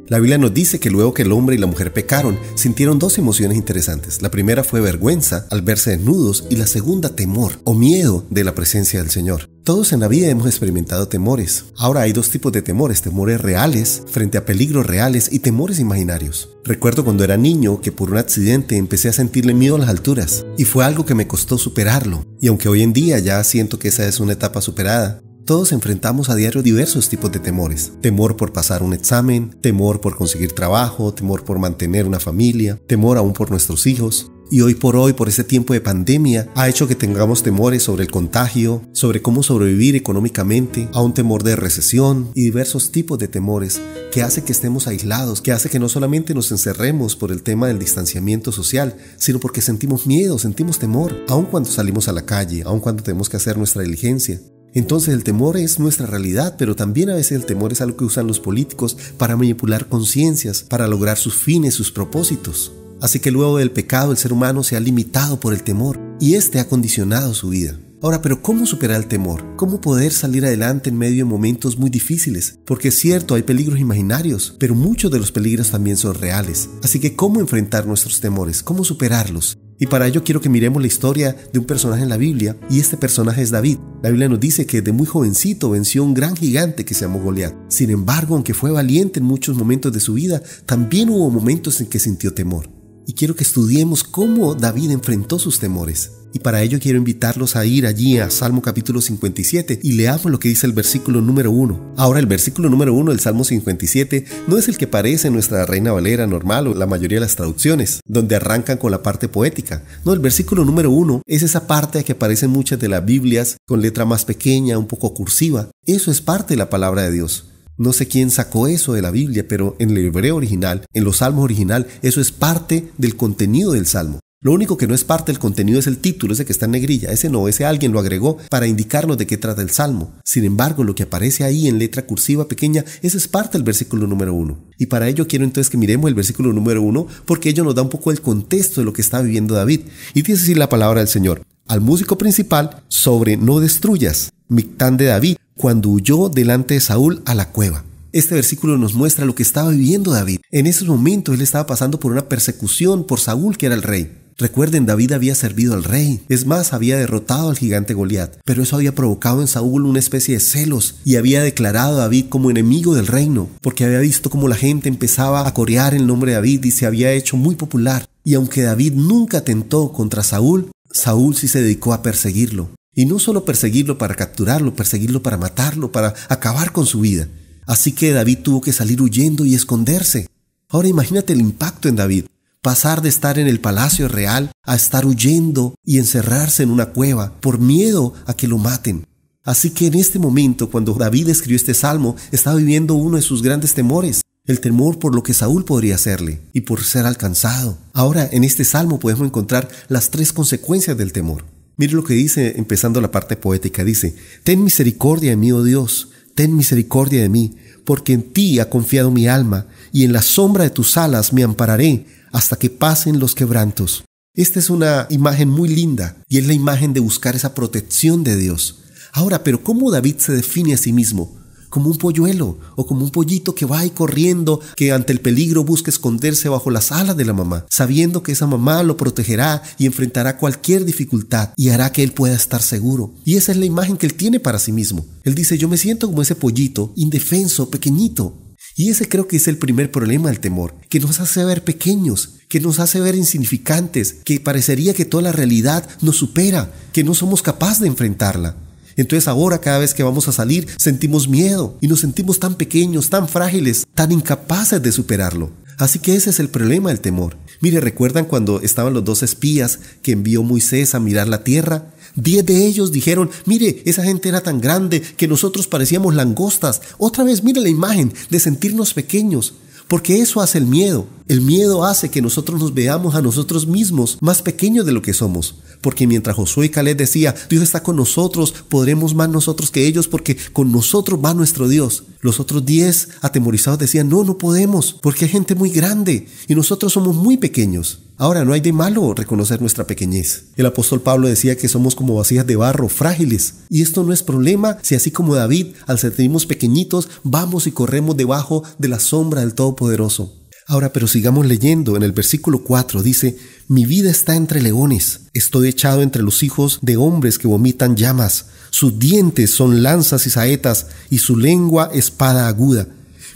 La Biblia nos dice que luego que el hombre y la mujer pecaron, sintieron dos emociones interesantes. La primera fue vergüenza al verse desnudos y la segunda temor o miedo de la presencia del Señor. Todos en la vida hemos experimentado temores. Ahora hay dos tipos de temores: temores reales frente a peligros reales y temores imaginarios. Recuerdo cuando era niño que por un accidente empecé a sentirle miedo a las alturas y fue algo que me costó superarlo. Y aunque hoy en día ya siento que esa es una etapa superada, todos enfrentamos a diario diversos tipos de temores. Temor por pasar un examen, temor por conseguir trabajo, temor por mantener una familia, temor aún por nuestros hijos. Y hoy por ese tiempo de pandemia, ha hecho que tengamos temores sobre el contagio, sobre cómo sobrevivir económicamente, a un temor de recesión y diversos tipos de temores que hace que estemos aislados, que hace que no solamente nos encerremos por el tema del distanciamiento social, sino porque sentimos miedo, sentimos temor, aun cuando salimos a la calle, aun cuando tenemos que hacer nuestra diligencia. Entonces el temor es nuestra realidad, pero también a veces el temor es algo que usan los políticos para manipular conciencias, para lograr sus fines, sus propósitos. Así que luego del pecado el ser humano se ha limitado por el temor y este ha condicionado su vida. Ahora, pero ¿cómo superar el temor? ¿Cómo poder salir adelante en medio de momentos muy difíciles? Porque es cierto, hay peligros imaginarios, pero muchos de los peligros también son reales. Así que ¿cómo enfrentar nuestros temores? ¿Cómo superarlos? Y para ello quiero que miremos la historia de un personaje en la Biblia, y este personaje es David. La Biblia nos dice que desde muy jovencito venció a un gran gigante que se llamó Goliat. Sin embargo, aunque fue valiente en muchos momentos de su vida, también hubo momentos en que sintió temor. Y quiero que estudiemos cómo David enfrentó sus temores. Y para ello quiero invitarlos a ir allí a Salmo capítulo 57 y leamos lo que dice el versículo número 1. Ahora, el versículo número 1 del Salmo 57 no es el que aparece en nuestra Reina Valera normal o la mayoría de las traducciones, donde arrancan con la parte poética. No, el versículo número 1 es esa parte que aparece en muchas de las Biblias con letra más pequeña, un poco cursiva. Eso es parte de la palabra de Dios. No sé quién sacó eso de la Biblia, pero en el hebreo original, en los salmos original, eso es parte del contenido del salmo. Lo único que no es parte del contenido es el título, ese que está en negrilla. Ese no, ese alguien lo agregó para indicarnos de qué trata el salmo. Sin embargo, lo que aparece ahí en letra cursiva pequeña, eso es parte del versículo número 1. Y para ello quiero entonces que miremos el versículo número 1, porque ello nos da un poco el contexto de lo que está viviendo David. Y dice así la palabra del Señor: al músico principal sobre no destruyas, Mictán de David, cuando huyó delante de Saúl a la cueva. Este versículo nos muestra lo que estaba viviendo David. En esos momentos él estaba pasando por una persecución por Saúl, que era el rey. Recuerden, David había servido al rey. Es más, había derrotado al gigante Goliat. Pero eso había provocado en Saúl una especie de celos y había declarado a David como enemigo del reino, porque había visto cómo la gente empezaba a corear el nombre de David y se había hecho muy popular. Y aunque David nunca atentó contra Saúl, Saúl sí se dedicó a perseguirlo. Y no solo perseguirlo para capturarlo, perseguirlo para matarlo, para acabar con su vida. Así que David tuvo que salir huyendo y esconderse. Ahora imagínate el impacto en David. Pasar de estar en el palacio real a estar huyendo y encerrarse en una cueva por miedo a que lo maten. Así que en este momento, cuando David escribió este salmo, estaba viviendo uno de sus grandes temores. El temor por lo que Saúl podría hacerle y por ser alcanzado. Ahora, en este salmo podemos encontrar las 3 consecuencias del temor. Mire lo que dice, empezando la parte poética. Dice: ten misericordia de mí, oh Dios, ten misericordia de mí, porque en ti ha confiado mi alma, y en la sombra de tus alas me ampararé hasta que pasen los quebrantos. Esta es una imagen muy linda, y es la imagen de buscar esa protección de Dios. Ahora, pero ¿cómo David se define a sí mismo? Como un polluelo o como un pollito que va ahí corriendo, que ante el peligro busca esconderse bajo las alas de la mamá, sabiendo que esa mamá lo protegerá y enfrentará cualquier dificultad y hará que él pueda estar seguro. Y esa es la imagen que él tiene para sí mismo. Él dice: yo me siento como ese pollito, indefenso, pequeñito. Y ese creo que es el primer problema del temor, que nos hace ver pequeños, que nos hace ver insignificantes, que parecería que toda la realidad nos supera, que no somos capaces de enfrentarla. Entonces ahora cada vez que vamos a salir sentimos miedo y nos sentimos tan pequeños, tan frágiles, tan incapaces de superarlo. Así que ese es el problema del temor. Mire, ¿recuerdan cuando estaban los 2 espías que envió Moisés a mirar la tierra? 10 de ellos dijeron: mire, esa gente era tan grande que nosotros parecíamos langostas. Otra vez, mire la imagen de sentirnos pequeños, porque eso hace el miedo. El miedo hace que nosotros nos veamos a nosotros mismos más pequeños de lo que somos. Porque mientras Josué y Caleb decía, Dios está con nosotros, podremos más nosotros que ellos porque con nosotros va nuestro Dios. Los otros 10 atemorizados decían, no podemos, porque hay gente muy grande y nosotros somos muy pequeños. Ahora, no hay de malo reconocer nuestra pequeñez. El apóstol Pablo decía que somos como vasijas de barro, frágiles. Y esto no es problema si así como David, al sentirnos pequeñitos, vamos y corremos debajo de la sombra del Todopoderoso. Ahora, pero sigamos leyendo. En el versículo 4 dice, mi vida está entre leones, estoy echado entre los hijos de hombres que vomitan llamas. Sus dientes son lanzas y saetas, y su lengua espada aguda.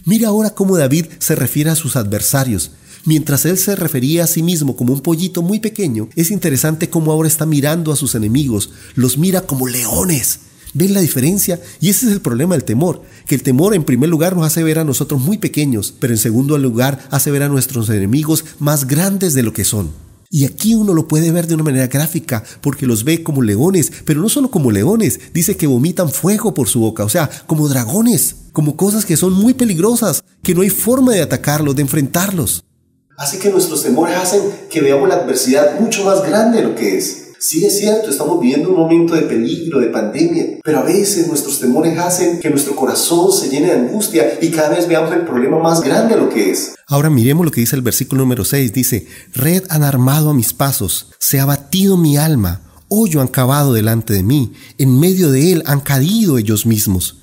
Mira ahora cómo David se refiere a sus adversarios. Mientras él se refería a sí mismo como un pollito muy pequeño, es interesante cómo ahora está mirando a sus enemigos. Los mira como leones. ¿Ven la diferencia? Y ese es el problema del temor, que el temor en primer lugar nos hace ver a nosotros muy pequeños, pero en segundo lugar hace ver a nuestros enemigos más grandes de lo que son. Y aquí uno lo puede ver de una manera gráfica, porque los ve como leones, pero no solo como leones, dice que vomitan fuego por su boca, o sea, como dragones, como cosas que son muy peligrosas, que no hay forma de atacarlos, de enfrentarlos. Así que nuestros temores hacen que veamos la adversidad mucho más grande de lo que es. Sí, es cierto, estamos viviendo un momento de peligro, de pandemia, pero a veces nuestros temores hacen que nuestro corazón se llene de angustia y cada vez veamos el problema más grande de lo que es. Ahora miremos lo que dice el versículo número 6, dice, red han armado a mis pasos, se ha batido mi alma, hoyo han cavado delante de mí, en medio de él han caído ellos mismos.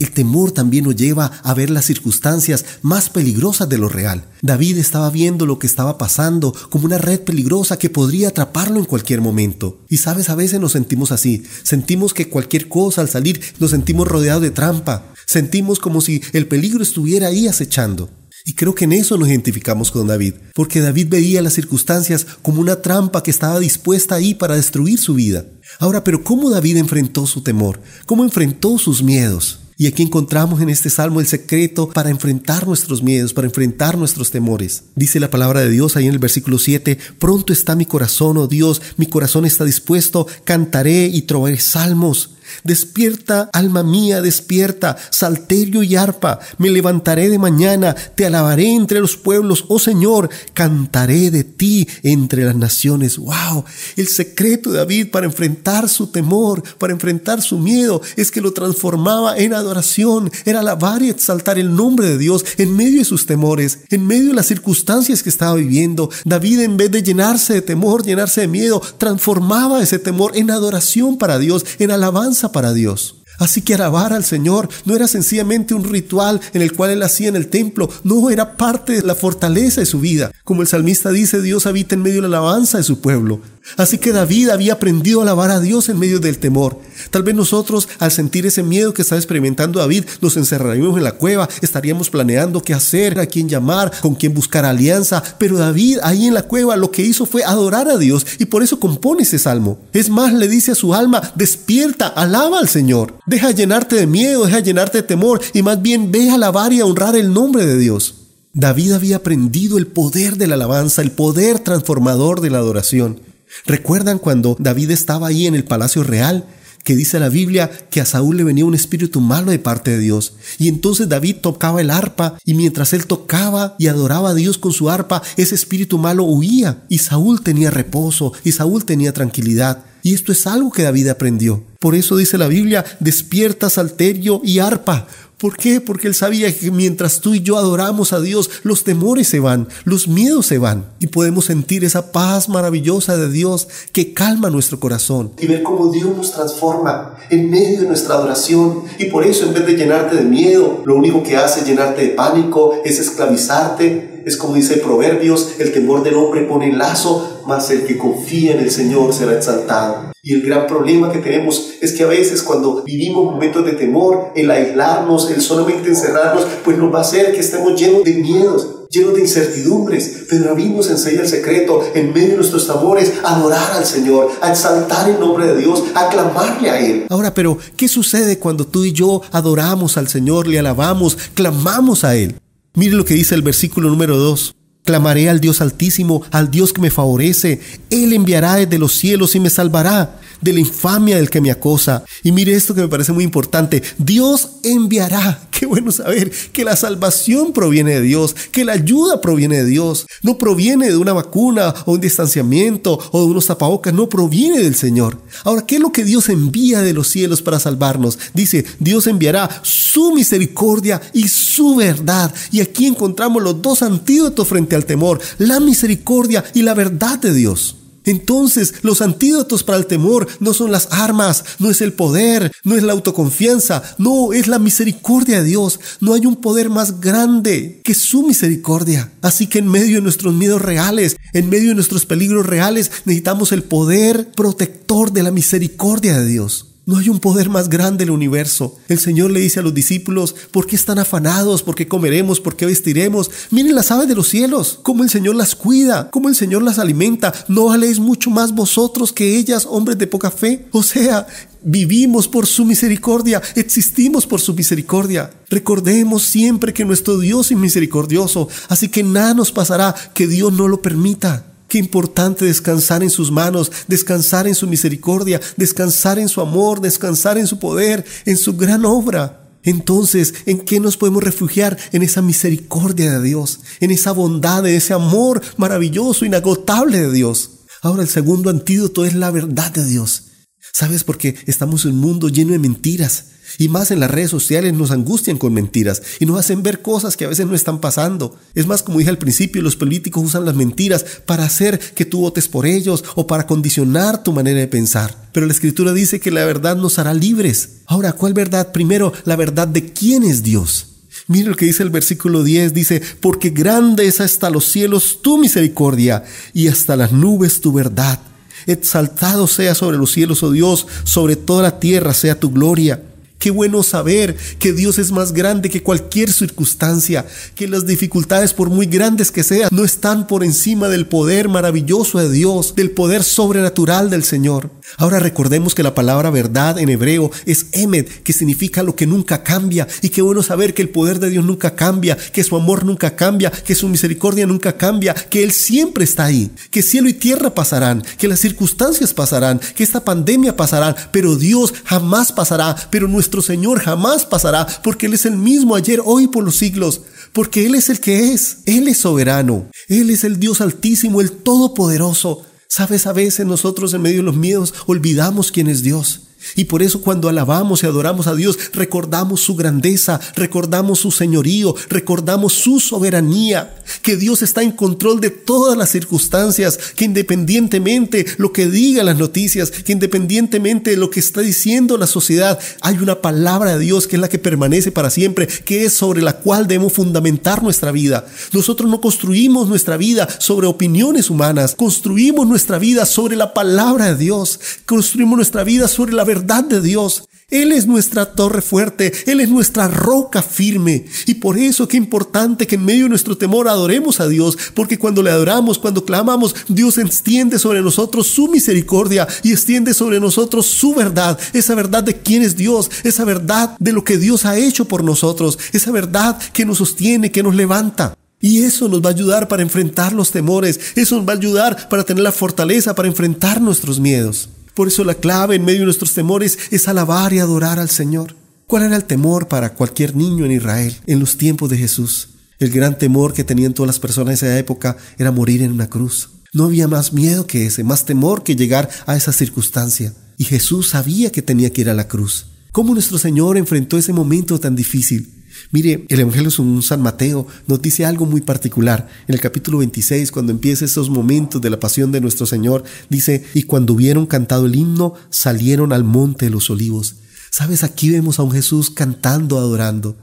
El temor también nos lleva a ver las circunstancias más peligrosas de lo real. David estaba viendo lo que estaba pasando como una red peligrosa que podría atraparlo en cualquier momento. Y sabes, a veces nos sentimos así. Sentimos que cualquier cosa al salir nos sentimos rodeados de trampa. Sentimos como si el peligro estuviera ahí acechando. Y creo que en eso nos identificamos con David, porque David veía las circunstancias como una trampa que estaba dispuesta ahí para destruir su vida. Ahora, pero ¿cómo David enfrentó su temor? ¿Cómo enfrentó sus miedos? Y aquí encontramos en este salmo el secreto para enfrentar nuestros miedos, para enfrentar nuestros temores. Dice la palabra de Dios ahí en el versículo 7, pronto está mi corazón, oh Dios, mi corazón está dispuesto, cantaré y trovaré salmos. Despierta, alma mía, despierta, salterio y arpa, me levantaré de mañana, te alabaré entre los pueblos, oh Señor, cantaré de ti entre las naciones. ¡Wow! El secreto de David para enfrentar su temor, para enfrentar su miedo, es que lo transformaba en adoración, era alabar y exaltar el nombre de Dios en medio de sus temores, en medio de las circunstancias que estaba viviendo. David, en vez de llenarse de temor, llenarse de miedo, transformaba ese temor en adoración para Dios, en alabanza para Dios. Así que alabar al Señor no era sencillamente un ritual en el cual él hacía en el templo, no, era parte de la fortaleza de su vida. Como el salmista dice, Dios habita en medio de la alabanza de su pueblo. Así que David había aprendido a alabar a Dios en medio del temor. Tal vez nosotros, al sentir ese miedo que estaba experimentando David, nos encerraríamos en la cueva, estaríamos planeando qué hacer, a quién llamar, con quién buscar alianza. Pero David, ahí en la cueva, lo que hizo fue adorar a Dios y por eso compone ese salmo. Es más, le dice a su alma, despierta, alaba al Señor. Deja llenarte de miedo, deja llenarte de temor y más bien ve a alabar y a honrar el nombre de Dios. David había aprendido el poder de la alabanza, el poder transformador de la adoración. ¿Recuerdan cuando David estaba ahí en el palacio real? Que dice la Biblia que a Saúl le venía un espíritu malo de parte de Dios. Y entonces David tocaba el arpa y mientras él tocaba y adoraba a Dios con su arpa, ese espíritu malo huía y Saúl tenía reposo y Saúl tenía tranquilidad. Y esto es algo que David aprendió. Por eso dice la Biblia, despierta, salterio y arpa. ¿Por qué? Porque él sabía que mientras tú y yo adoramos a Dios, los temores se van, los miedos se van y podemos sentir esa paz maravillosa de Dios que calma nuestro corazón. Y ver cómo Dios nos transforma en medio de nuestra adoración. Y por eso, en vez de llenarte de miedo, lo único que hace es llenarte de pánico, es esclavizarte. Es como dice Proverbios, el temor del hombre pone lazo, mas el que confía en el Señor será exaltado. Y el gran problema que tenemos es que a veces cuando vivimos momentos de temor, el aislarnos, el solamente encerrarnos, pues nos va a hacer que estemos llenos de miedos, llenos de incertidumbres. Pero David nos enseña el secreto, en medio de nuestros temores, a adorar al Señor, a exaltar el nombre de Dios, a clamarle a Él. Ahora, pero, ¿qué sucede cuando tú y yo adoramos al Señor, le alabamos, clamamos a Él? Mire lo que dice el versículo número 2. Clamaré al Dios Altísimo, al Dios que me favorece. Él enviará desde los cielos y me salvará. de la infamia del que me acosa. Y mire esto que me parece muy importante. Dios enviará. Qué bueno saber que la salvación proviene de Dios, que la ayuda proviene de Dios. No proviene de una vacuna o un distanciamiento o de unos tapabocas, no proviene del Señor. Ahora, ¿qué es lo que Dios envía de los cielos para salvarnos? Dice, Dios enviará su misericordia y su verdad. Y aquí encontramos los dos antídotos frente al temor, la misericordia y la verdad de Dios. Entonces, los antídotos para el temor no son las armas, no es el poder, no es la autoconfianza, no, es la misericordia de Dios. No hay un poder más grande que su misericordia. Así que en medio de nuestros miedos reales, en medio de nuestros peligros reales, necesitamos el poder protector de la misericordia de Dios. No hay un poder más grande en el universo. El Señor le dice a los discípulos, ¿por qué están afanados? ¿Por qué comeremos? ¿Por qué vestiremos? Miren las aves de los cielos, cómo el Señor las cuida, cómo el Señor las alimenta. ¿No valéis mucho más vosotros que ellas, hombres de poca fe? O sea, vivimos por su misericordia, existimos por su misericordia. Recordemos siempre que nuestro Dios es misericordioso, así que nada nos pasará que Dios no lo permita. Qué importante descansar en sus manos, descansar en su misericordia, descansar en su amor, descansar en su poder, en su gran obra. Entonces, ¿en qué nos podemos refugiar? En esa misericordia de Dios, en esa bondad, de ese amor maravilloso, inagotable de Dios. Ahora, el segundo antídoto es la verdad de Dios. ¿Sabes? Porque estamos en un mundo lleno de mentiras. Y más en las redes sociales nos angustian con mentiras y nos hacen ver cosas que a veces no están pasando. Es más, como dije al principio, los políticos usan las mentiras para hacer que tú votes por ellos o para condicionar tu manera de pensar. Pero la Escritura dice que la verdad nos hará libres. Ahora, ¿cuál verdad? Primero, la verdad de quién es Dios. Mira lo que dice el versículo 10, dice, porque grande es hasta los cielos tu misericordia y hasta las nubes tu verdad. Exaltado sea sobre los cielos, oh Dios, sobre toda la tierra sea tu gloria. Qué bueno saber que Dios es más grande que cualquier circunstancia, que las dificultades, por muy grandes que sean, no están por encima del poder maravilloso de Dios, del poder sobrenatural del Señor. Ahora recordemos que la palabra verdad en hebreo es emet, que significa lo que nunca cambia. Y qué bueno saber que el poder de Dios nunca cambia, que su amor nunca cambia, que su misericordia nunca cambia, que Él siempre está ahí, que cielo y tierra pasarán, que las circunstancias pasarán, que esta pandemia pasará, pero Dios jamás pasará, pero nuestro Señor jamás pasará, porque Él es el mismo ayer, hoy, por los siglos, porque Él es el que es, Él es soberano, Él es el Dios altísimo, el todopoderoso. Sabes, a veces nosotros en medio de los miedos olvidamos quién es Dios. Y por eso cuando alabamos y adoramos a Dios, recordamos su grandeza, recordamos su señorío, recordamos su soberanía, que Dios está en control de todas las circunstancias, que independientemente lo que digan las noticias, que independientemente de lo que está diciendo la sociedad, hay una palabra de Dios que es la que permanece para siempre, que es sobre la cual debemos fundamentar nuestra vida. Nosotros no construimos nuestra vida sobre opiniones humanas, construimos nuestra vida sobre la palabra de Dios, construimos nuestra vida sobre la verdad de Dios. Él es nuestra torre fuerte, Él es nuestra roca firme. Y por eso qué importante que en medio de nuestro temor adoremos a Dios, porque cuando le adoramos, cuando clamamos, Dios extiende sobre nosotros su misericordia y extiende sobre nosotros su verdad, esa verdad de quién es Dios, esa verdad de lo que Dios ha hecho por nosotros, esa verdad que nos sostiene, que nos levanta. Y eso nos va a ayudar para enfrentar los temores, eso nos va a ayudar para tener la fortaleza para enfrentar nuestros miedos. Por eso la clave en medio de nuestros temores es alabar y adorar al Señor. ¿Cuál era el temor para cualquier niño en Israel en los tiempos de Jesús? El gran temor que tenían todas las personas de esa época era morir en una cruz. No había más miedo que ese, más temor que llegar a esa circunstancia. Y Jesús sabía que tenía que ir a la cruz. ¿Cómo nuestro Señor enfrentó ese momento tan difícil? Mire, el Evangelio según San Mateo nos dice algo muy particular. En el capítulo 26, cuando empieza esos momentos de la pasión de nuestro Señor, dice, y cuando hubieron cantado el himno, salieron al monte de los olivos. ¿Sabes? Aquí vemos a un Jesús cantando, adorando.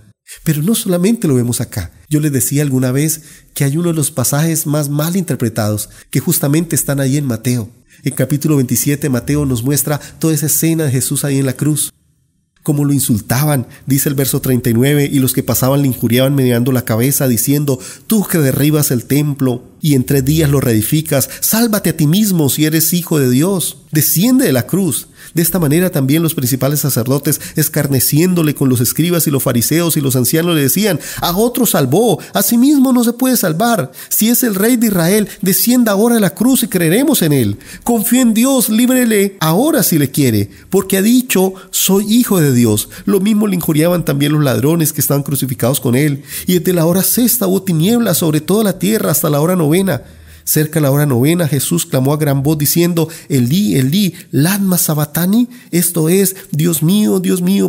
Pero no solamente lo vemos acá. Yo les decía alguna vez que hay uno de los pasajes más mal interpretados, que justamente están ahí en Mateo. En capítulo 27, Mateo nos muestra toda esa escena de Jesús ahí en la cruz. Como lo insultaban, dice el verso 39, y los que pasaban le injuriaban meneando la cabeza, diciendo, tú que derribas el templo y en 3 días lo reedificas. Sálvate a ti mismo si eres hijo de Dios. Desciende de la cruz. De esta manera también los principales sacerdotes, escarneciéndole con los escribas y los fariseos y los ancianos, le decían: a otro salvó, a sí mismo no se puede salvar. Si es el Rey de Israel, descienda ahora a la cruz y creeremos en él. Confío en Dios, líbrele ahora si le quiere, porque ha dicho: soy hijo de Dios. Lo mismo le injuriaban también los ladrones que estaban crucificados con él. Y desde la hora 6 hubo tinieblas sobre toda la tierra hasta la hora 9. Cerca de la hora 9, Jesús clamó a gran voz diciendo: Elí, Elí, lama sabactani. Esto es: Dios mío,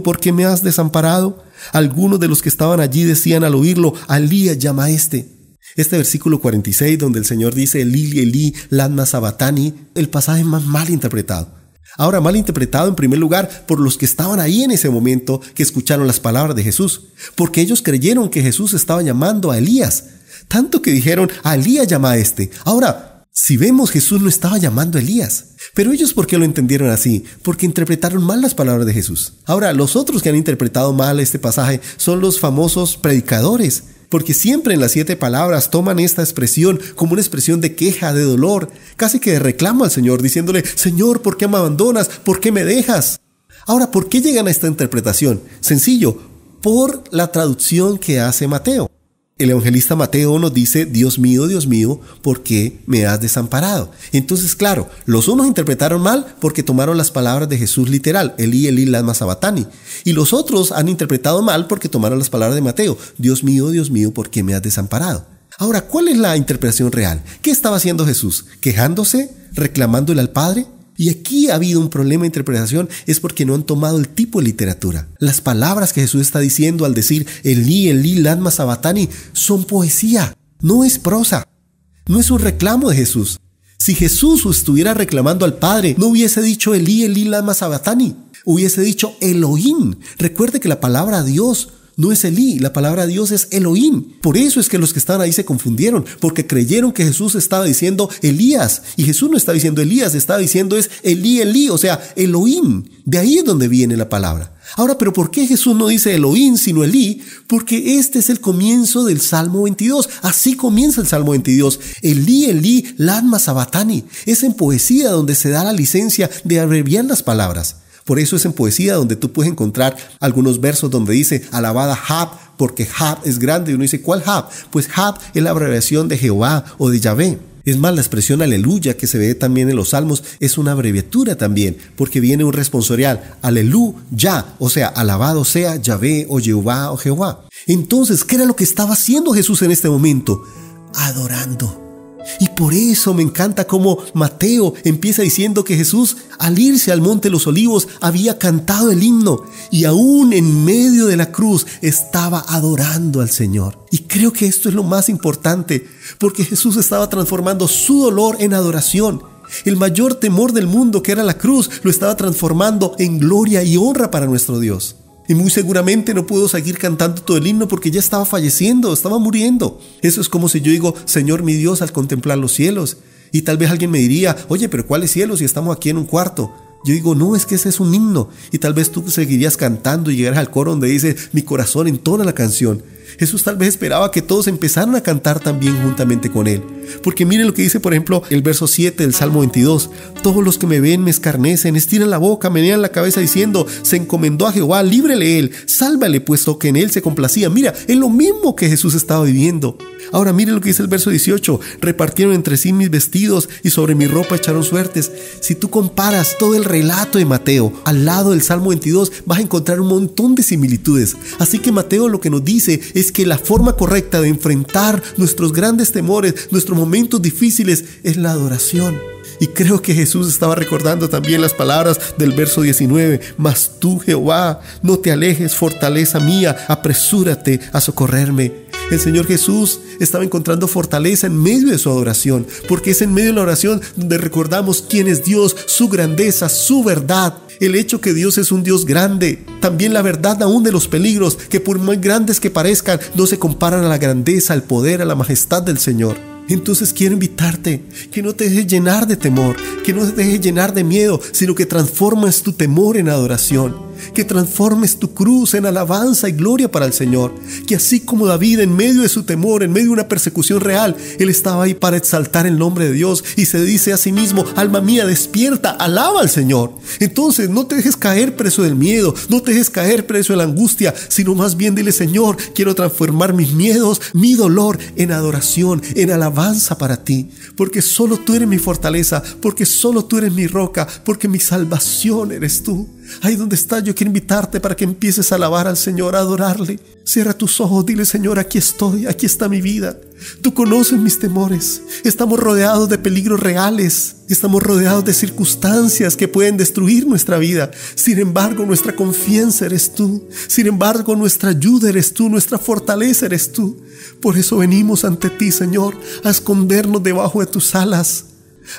¿por qué me has desamparado? Algunos de los que estaban allí decían al oírlo: Elías llama a este. Este versículo 46, donde el Señor dice: Elí, Elí, lama sabactani, el pasaje más mal interpretado. Ahora, mal interpretado en primer lugar por los que estaban ahí en ese momento, que escucharon las palabras de Jesús, porque ellos creyeron que Jesús estaba llamando a Elías. Tanto que dijeron: a Elías llama a este. Ahora, si vemos, Jesús no estaba llamando a Elías. Pero ellos, ¿por qué lo entendieron así? Porque interpretaron mal las palabras de Jesús. Ahora, los otros que han interpretado mal este pasaje son los famosos predicadores, porque siempre en las 7 palabras toman esta expresión como una expresión de queja, de dolor, casi que de reclamo al Señor, diciéndole: Señor, ¿por qué me abandonas? ¿Por qué me dejas? Ahora, ¿por qué llegan a esta interpretación? Sencillo, por la traducción que hace Mateo. El evangelista Mateo nos dice: Dios mío, ¿por qué me has desamparado? Entonces, claro, los unos interpretaron mal porque tomaron las palabras de Jesús literal: Elí, Elí, lama sabactani. Y los otros han interpretado mal porque tomaron las palabras de Mateo: Dios mío, ¿por qué me has desamparado? Ahora, ¿cuál es la interpretación real? ¿Qué estaba haciendo Jesús? ¿Quejándose? ¿Reclamándole al Padre? Y aquí ha habido un problema de interpretación, es porque no han tomado el tipo de literatura. Las palabras que Jesús está diciendo al decir Elí, Elí, lama sabactani son poesía, no es prosa, no es un reclamo de Jesús. Si Jesús estuviera reclamando al Padre, no hubiese dicho Elí, Elí, lama sabactani, hubiese dicho Elohim. Recuerde que la palabra Dios no es Elí, la palabra Dios es Elohim. Por eso es que los que estaban ahí se confundieron, porque creyeron que Jesús estaba diciendo Elías, y Jesús no está diciendo Elías, estaba diciendo es Elí, Elí, o sea, Elohim. De ahí es donde viene la palabra. Ahora, ¿pero por qué Jesús no dice Elohim sino Elí? Porque este es el comienzo del Salmo 22. Así comienza el Salmo 22. Elí, Elí, lama sabactani. Es en poesía donde se da la licencia de abreviar las palabras. Por eso es en poesía donde tú puedes encontrar algunos versos donde dice alabada Jab, porque Jab es grande. Y uno dice: ¿cuál Jab? Pues Jab es la abreviación de Jehová o de Yahvé. Es más, la expresión aleluya que se ve también en los salmos es una abreviatura también, porque viene un responsorial, aleluya, o sea, alabado sea Yahvé o Jehová o Jehová. Entonces, ¿qué era lo que estaba haciendo Jesús en este momento? Adorando. Y por eso me encanta cómo Mateo empieza diciendo que Jesús, al irse al Monte de los Olivos, había cantado el himno y aún en medio de la cruz estaba adorando al Señor. Y creo que esto es lo más importante, porque Jesús estaba transformando su dolor en adoración. El mayor temor del mundo, que era la cruz, lo estaba transformando en gloria y honra para nuestro Dios. Y muy seguramente no puedo seguir cantando todo el himno porque ya estaba falleciendo, estaba muriendo. Eso es como si yo digo: Señor mi Dios, al contemplar los cielos. Y tal vez alguien me diría: oye, pero ¿cuáles cielos si estamos aquí en un cuarto? Yo digo: no, es que ese es un himno. Y tal vez tú seguirías cantando y llegarás al coro donde dice: mi corazón entona la canción. Jesús tal vez esperaba que todos empezaran a cantar también juntamente con él. Porque miren lo que dice, por ejemplo, el verso 7 del Salmo 22. Todos los que me ven me escarnecen, estiran la boca, menean la cabeza diciendo: se encomendó a Jehová, líbrele él, sálvale, puesto que en él se complacía. Mira, es lo mismo que Jesús estaba viviendo. Ahora miren lo que dice el verso 18. Repartieron entre sí mis vestidos y sobre mi ropa echaron suertes. Si tú comparas todo el relato de Mateo al lado del Salmo 22, vas a encontrar un montón de similitudes. Así que Mateo lo que nos dice es que la forma correcta de enfrentar nuestros grandes temores, nuestros momentos difíciles, es la adoración. Y creo que Jesús estaba recordando también las palabras del verso 19. Mas tú, Jehová, no te alejes, fortaleza mía, apresúrate a socorrerme. El Señor Jesús estaba encontrando fortaleza en medio de su adoración, porque es en medio de la oración donde recordamos quién es Dios, su grandeza, su verdad. El hecho que Dios es un Dios grande. También la verdad aún de los peligros, que por muy grandes que parezcan, no se comparan a la grandeza, al poder, a la majestad del Señor. Entonces quiero invitarte que no te dejes llenar de temor, que no te dejes llenar de miedo, sino que transformes tu temor en adoración. que transformes tu cruz en alabanza y gloria para el Señor, que así como David en medio de su temor, en medio de una persecución real, él estaba ahí para exaltar el nombre de Dios y se dice a sí mismo: alma mía, despierta, alaba al Señor. Entonces no te dejes caer preso del miedo, no te dejes caer preso de la angustia, sino más bien dile: Señor, quiero transformar mis miedos, mi dolor en adoración, en alabanza para ti, porque solo tú eres mi fortaleza, porque solo tú eres mi roca, porque mi salvación eres tú. Ahí donde estás, yo quiero invitarte para que empieces a alabar al Señor, a adorarle. Cierra tus ojos, dile: Señor, aquí estoy, aquí está mi vida. Tú conoces mis temores. Estamos rodeados de peligros reales. Estamos rodeados de circunstancias que pueden destruir nuestra vida. Sin embargo, nuestra confianza eres tú. Sin embargo, nuestra ayuda eres tú. Nuestra fortaleza eres tú. Por eso venimos ante ti, Señor, a escondernos debajo de tus alas,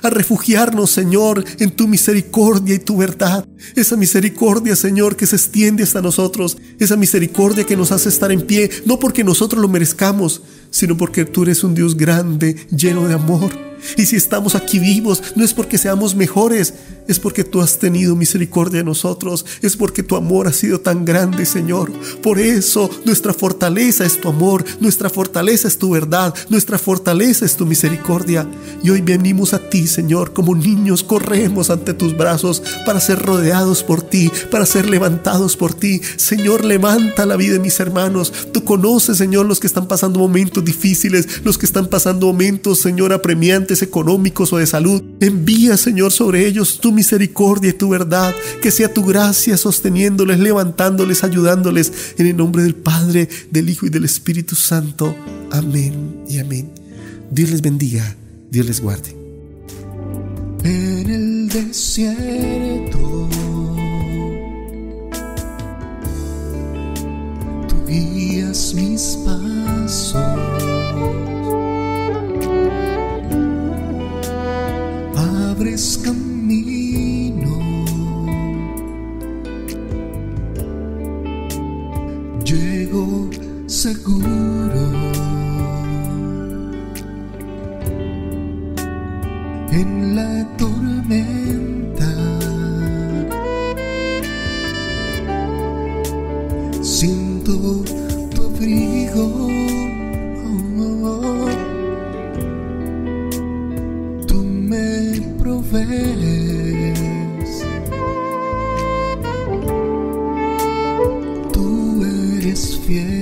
a refugiarnos, Señor, en tu misericordia y tu verdad. Esa misericordia, Señor, que se extiende hasta nosotros. Esa misericordia que nos hace estar en pie, no porque nosotros lo merezcamos, sino porque tú eres un Dios grande, lleno de amor. Y si estamos aquí vivos, no es porque seamos mejores, es porque tú has tenido misericordia de nosotros, es porque tu amor ha sido tan grande, Señor. Por eso nuestra fortaleza es tu amor, nuestra fortaleza es tu verdad, nuestra fortaleza es tu misericordia. Y hoy venimos a ti, Señor, como niños corremos ante tus brazos para ser rodeados por ti, para ser levantados por ti. Señor, levanta la vida de mis hermanos. Tú conoces, Señor, los que están pasando momentos difíciles, los que están pasando momentos, Señor, apremiantes, económicos o de salud. Envía, Señor, sobre ellos tu misericordia y tu verdad, que sea tu gracia sosteniéndoles, levantándoles, ayudándoles, en el nombre del Padre, del Hijo y del Espíritu Santo. Amén y amén. Dios les bendiga, Dios les guarde. En el desierto tú guías mis pasos, abres camino, llego seguro en la tormenta. Siento tu abrigo, tú me provees, tú eres fiel.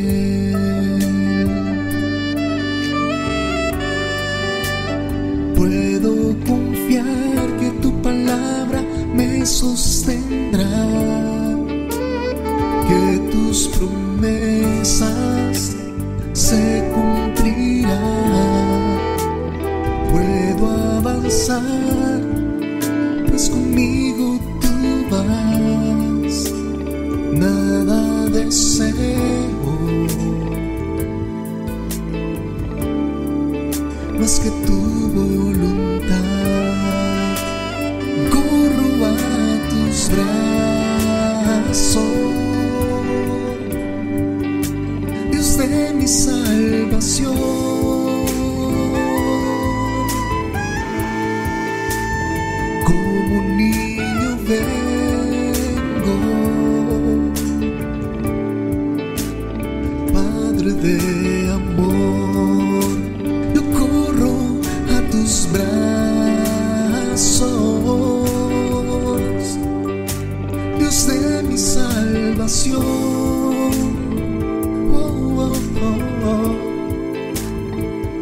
Puedo confiar que tu palabra me sostendrá, que tus promesas se cumplirán. Puedo avanzar, pues conmigo tú vas. Nada deseo más que tu voluntad. Corro a tus brazos, Dios de mi salvación. Como un niño vengo, Padre de amor, yo corro a tus brazos, Dios de mi salvación.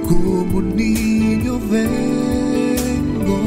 Como un niño vengo,